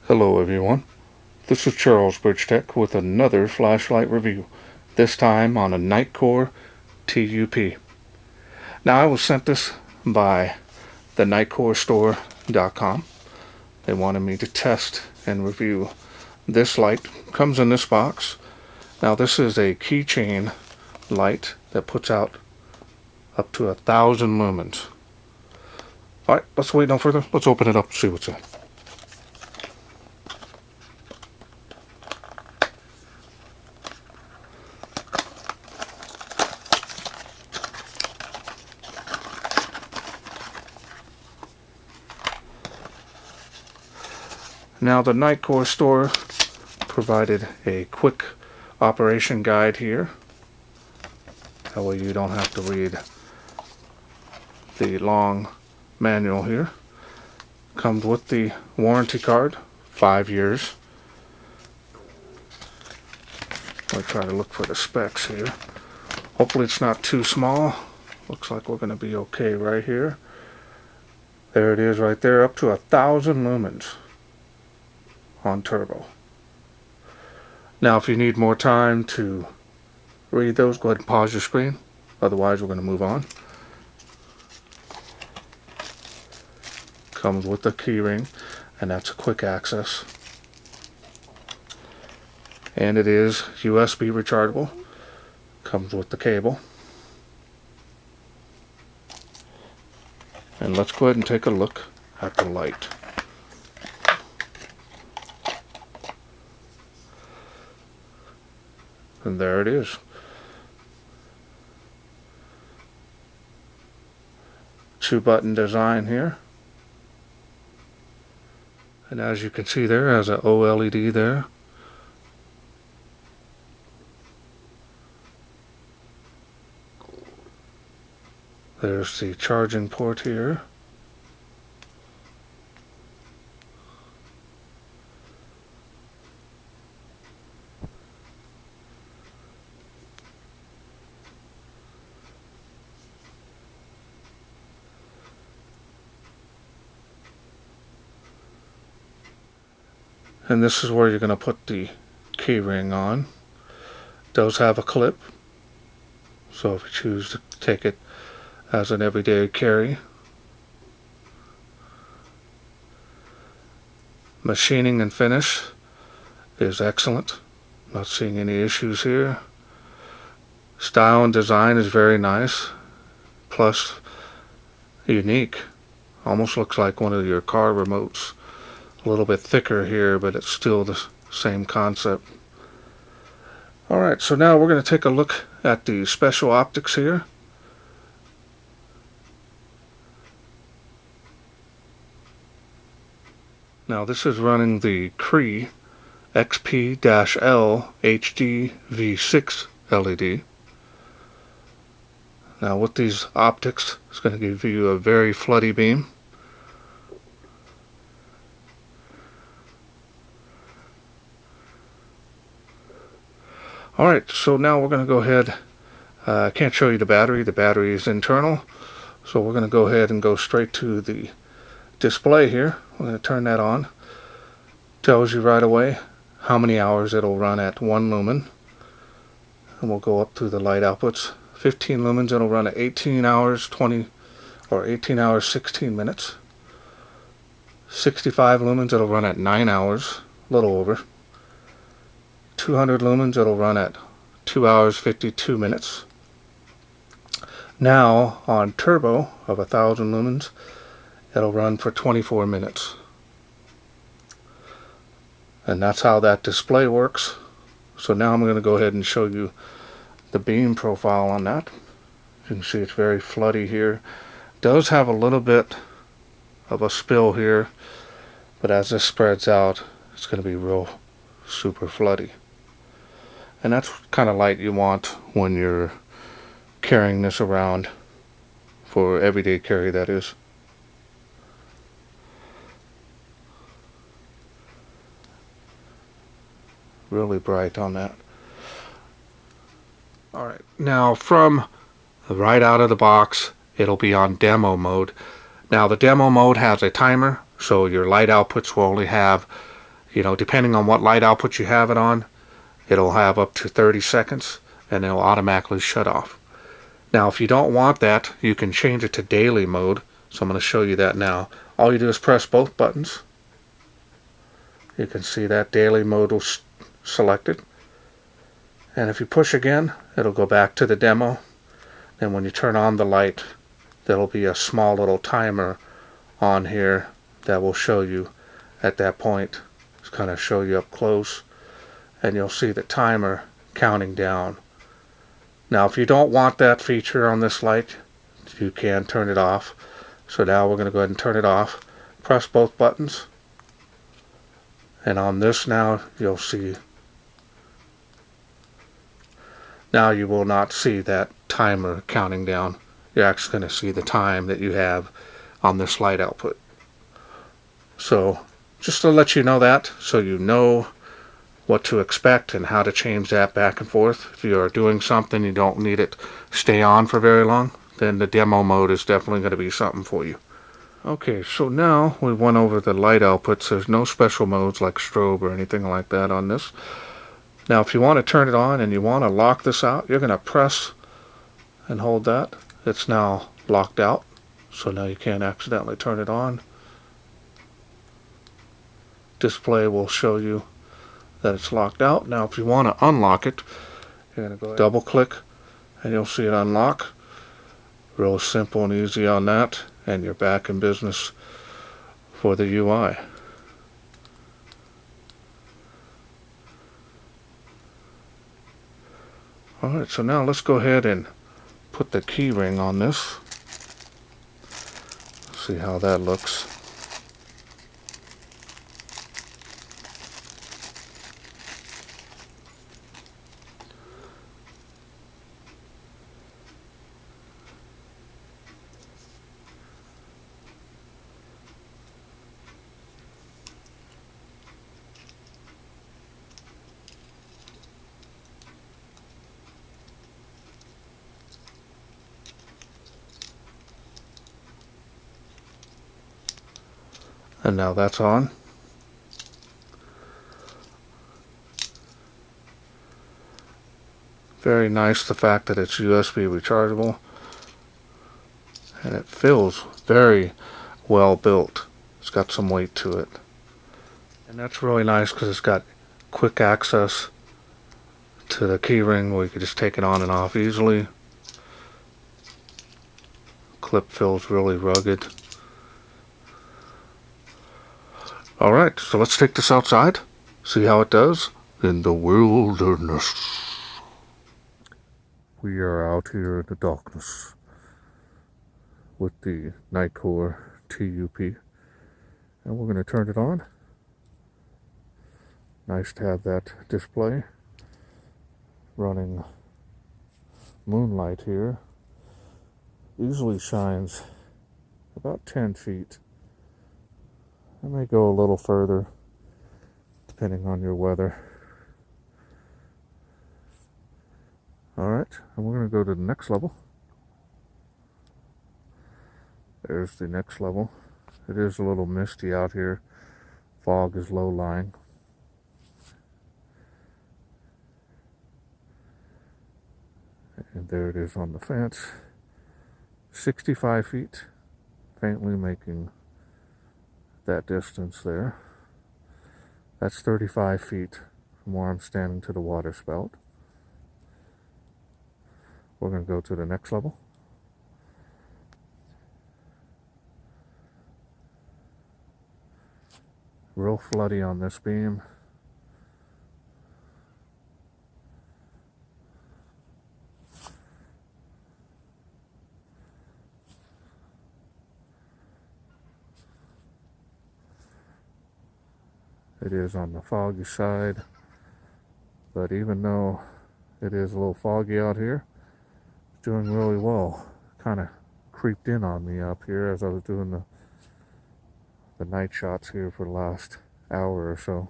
Hello everyone, this is Charles BridgTec with another flashlight review, this time on a Nitecore TUP. Now I was sent this by the NitecoreStore.com. They wanted me to test and review this light. Comes in this box. Now this is a keychain light that puts out up to 1,000 lumens. Alright, let's wait no further. Let's open it up and see what's in. Now the Nitecore store provided a quick operation guide here. That way you don't have to read the long manual here. Comes with the warranty card, 5 years. I'll try to look for the specs here. Hopefully it's not too small. Looks like we're going to be okay right here. There it is right there, up to 1,000 lumens on turbo. Now if you need more time to read those, go ahead and pause your screen. Otherwise we're going to move on. Comes with the key ring, and that's a quick access. And it is USB rechargeable. Comes with the cable. And let's go ahead and take a look at the light. And there it is. Two-button design here. And as you can see there, has an OLED there. There's the charging port here. And this is where you're going to put the key ring on. It does have a clip, so if you choose to take it as an everyday carry. Machining and finish is excellent. Not seeing any issues here. Style and design is very nice, plus unique. Almost looks like one of your car remotes. A little bit thicker here, but it's still the same concept. Alright, so now we're going to take a look at the special optics here. Now this is running the Cree XP-L HD V6 LED. Now with these optics, it's going to give you a very floody beam. Alright, so now we're going to go ahead. I can't show you the battery. The battery is internal. So we're going to go ahead and go straight to the display here. We're going to turn that on. Tells you right away how many hours it'll run at 1 lumen. And we'll go up to the light outputs. 15 lumens, it'll run at 18 hours 18 hours 16 minutes. 65 lumens, it'll run at 9 hours, a little over. 200 lumens, it'll run at 2 hours 52 minutes. Now on turbo of 1,000 lumens, it'll run for 24 minutes. And that's how that display works. So now I'm going to go ahead and show you the beam profile on that. You can see it's very floody here. Does have a little bit of a spill here, but as this spreads out, it's going to be real super floody. And that's kind of light you want when you're carrying this around, for everyday carry, that is. Really bright on that. Alright, now from right out of the box, it'll be on demo mode. Now the demo mode has a timer, so your light outputs will only have You know, depending on what light output you have it on, it'll have up to 30 seconds and it'll automatically shut off. Now, if you don't want that, you can change it to daily mode. So I'm going to show you that now. All you do is press both buttons. You can see that daily mode was selected. And if you push again, it'll go back to the demo. And when you turn on the light, there'll be a small little timer on here that will show you at that point. Just kind of show you up close. And you'll see the timer counting down. Now, if you don't want that feature on this light, you can turn it off. So now we're going to go ahead and turn it off. Press both buttons. And on this now, you'll see. Now you will not see that timer counting down. You're actually going to see the time that you have on this light output. So just to let you know that, so you know what to expect and how to change that back and forth. If you are doing something you don't need it stay on for very long, then the demo mode is definitely going to be something for you. Okay, so now we went over the light outputs. There's no special modes like strobe or anything like that on this. Now if you want to turn it on and you want to lock this out, you're going to press and hold that. It's now locked out, so now you can't accidentally turn it on. Display will show you that it's locked out. Now if you want to unlock it, you're going to go double click and you'll see it unlock. Real simple and easy on that, and you're back in business for the UI. Alright, so now let's go ahead and put the key ring on this. See how that looks. And now that's on. Very nice the fact that it's USB rechargeable. And it feels very well built. It's got some weight to it. And that's really nice because it's got quick access to the keyring where you can just take it on and off easily. Clip feels really rugged. Alright, so let's take this outside, see how it does in the wilderness. We are out here in the darkness with the Nitecore TUP, and we're going to turn it on. Nice to have that display running moonlight here. Easily shines about 10 feet. I may go a little further depending on your weather. Alright, and we're going to go to the next level. There's the next level. It is a little misty out here. Fog is low lying. And there it is on the fence. 65 feet, faintly making that distance there. That's 35 feet from where I'm standing to the water spout. We're going to go to the next level. Real floody on this beam. It is on the foggy side, but even though it is a little foggy out here, it's doing really well. Kind of creeped in on me up here as I was doing the night shots here for the last hour or so.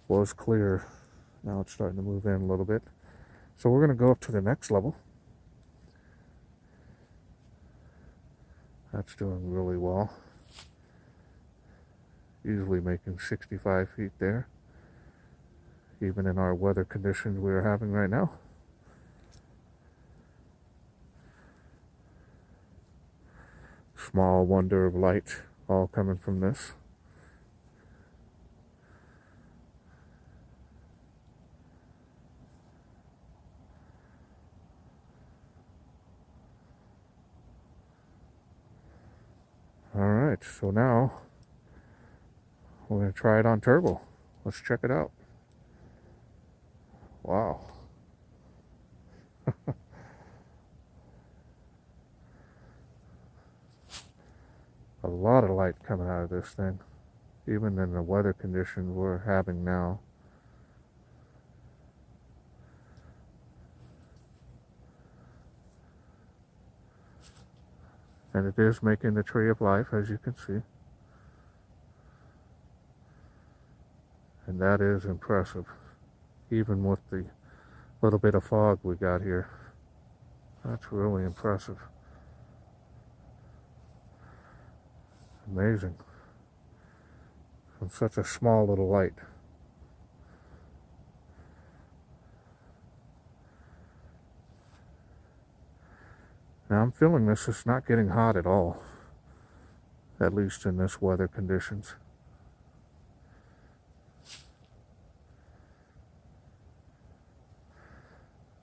Was clear. Now it's starting to move in a little bit. So we're going to go up to the next level. That's doing really well. easily making 65 feet there, even in our weather conditions we are having right now. Small wonder of light all coming from this. Alright, so now we're going to try it on turbo. Let's check it out. Wow. A lot of light coming out of this thing, even in the weather conditions we're having now. And it is making the tree of life, as you can see. And that is impressive, even with the little bit of fog we got here. That's really impressive. Amazing. From such a small little light. Now I'm feeling this is not getting hot at all, at least in this weather conditions.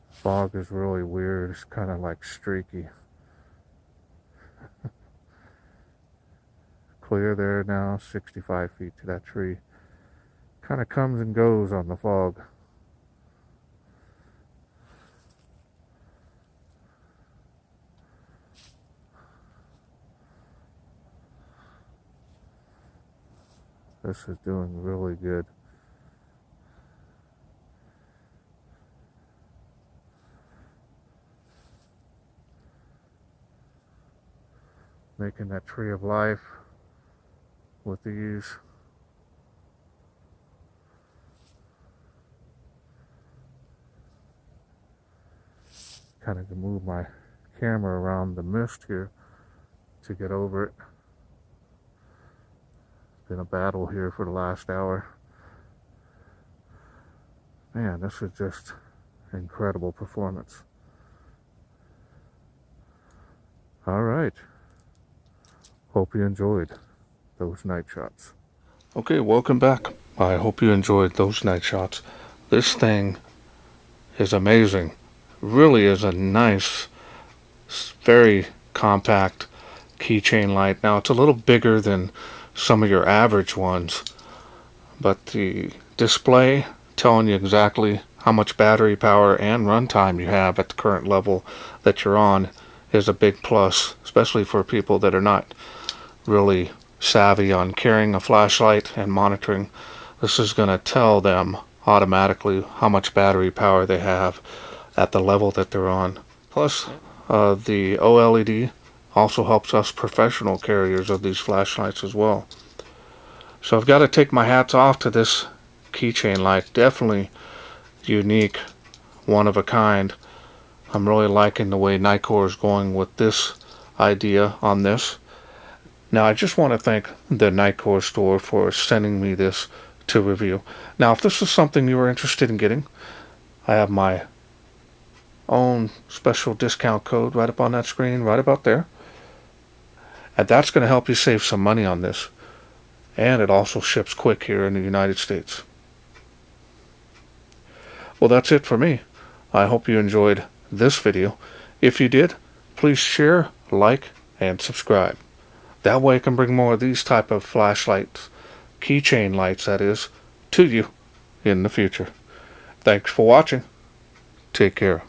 Fog is really weird. It's kind of like streaky. Clear there now, 65 feet to that tree. Kind of comes and goes on the fog. This is doing really good. Making that tree of life with these. Kind of move my camera around the mist here to get over it. It's been a battle here for the last hour. Man, this is just incredible performance. All right. Hope you enjoyed those night shots. Okay, welcome back. I hope you enjoyed those night shots. This thing is amazing. Really is a nice, very compact keychain light. Now it's a little bigger than some of your average ones, but the display telling you exactly how much battery power and runtime you have at the current level that you're on is a big plus, especially for people that are not really savvy on carrying a flashlight and monitoring. This is going to tell them automatically how much battery power they have at the level that they're on. Plus, the OLED also helps us professional carriers of these flashlights as well. So I've got to take my hats off to this keychain light. Definitely unique, one of a kind. I'm really liking the way Nitecore is going with this idea on this. Now I just want to thank the Nitecore store for sending me this to review. Now if this is something you are interested in getting, I have my own special discount code right up on that screen, right about there. And that's going to help you save some money on this. And it also ships quick here in the United States. Well, that's it for me. I hope you enjoyed this video. If you did, please share, like, and subscribe. That way I can bring more of these type of flashlights, keychain lights that is, to you in the future. Thanks for watching. Take care.